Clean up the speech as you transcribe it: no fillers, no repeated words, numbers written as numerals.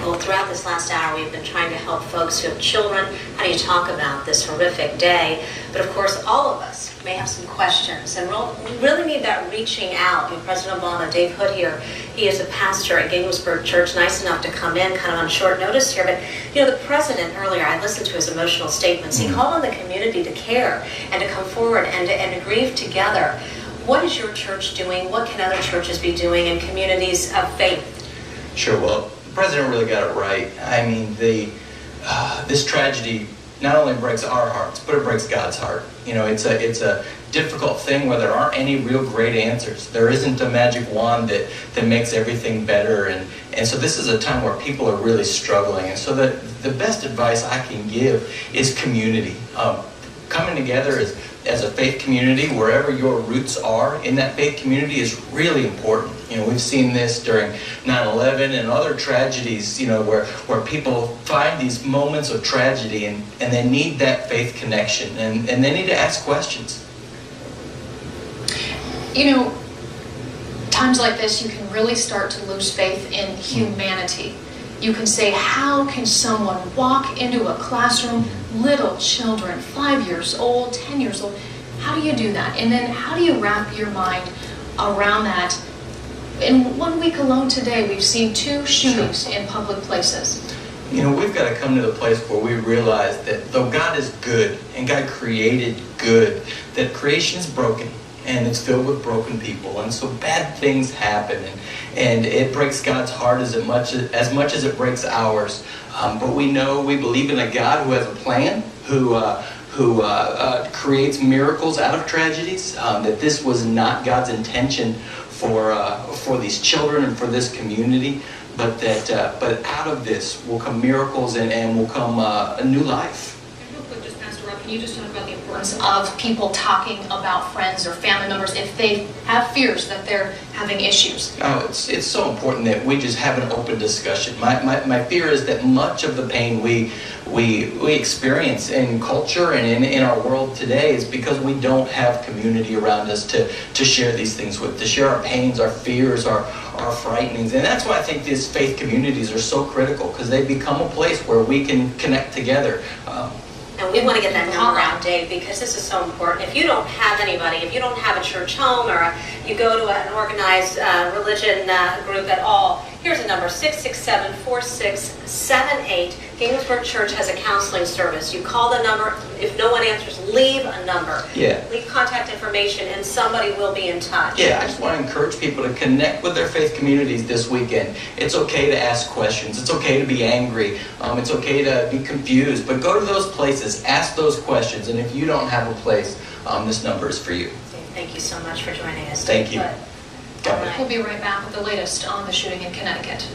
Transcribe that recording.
Michael, throughout this last hour, we've been trying to help folks who have children. How do you talk about this horrific day? But of course, all of us may have some questions, and we really need that reaching out. President Obama, Dave Hood here, he is a pastor at Ginghamsburg Church, nice enough to come in kind of on short notice here. But the president earlier, I listened to his emotional statements. He called on the community to care and to come forward and to grieve together. What is your church doing? What can other churches be doing in communities of faith? Sure. Well, the president really got it right. I mean, this tragedy not only breaks our hearts, but it breaks God's heart. It's a difficult thing where there aren't any real great answers. There isn't a magic wand that makes everything better. And so this is a time where people are really struggling. And so the best advice I can give is community. Coming together as a faith community, wherever your roots are in that faith community, is really important. We've seen this during 9/11 and other tragedies, where people find these moments of tragedy and they need that faith connection and they need to ask questions. Times like this, you can really start to lose faith in humanity. You can say, how can someone walk into a classroom, little children, 5 years old, 10 years old, how do you do that? And then how do you wrap your mind around that? In 1 week alone today, we've seen 2 shootings in public places. We've got to come to the place where we realize that though God is good and God created good, that creation is broken and it's filled with broken people, and so bad things happen, and it breaks God's heart as much as it breaks ours. But we believe in a God who has a plan, who creates miracles out of tragedies. That this was not God's intention for these children and for this community, but out of this will come miracles and will come a new life. Real quick, just Pastor Rob, can you just talk about the importance of people talking about friends or family members if they have fears that they're having issues? Oh, it's so important that we just have an open discussion. My fear is that much of the pain we experience in culture and in our world today is because we don't have community around us to share these things with, to share our pains, our fears, our frightenings. And that's why I think these faith communities are so critical, because they become a place where we can connect together. And we want to get that number out, Dave, because this is so important. If you don't have anybody, if you don't have a church home, or you go to an organized religion group at all, here's a number, 667-4678. Ginghamsburg Church has a counseling service. You call the number. If no one answers, leave a number. Yeah. Leave contact information, and somebody will be in touch. Yeah, I just want to encourage people to connect with their faith communities this weekend. It's okay to ask questions. It's okay to be angry. It's okay to be confused. But go to those places, ask those questions, and if you don't have a place, this number is for you. Thank you so much for joining us. Thank you. We'll be right back with the latest on the shooting in Connecticut.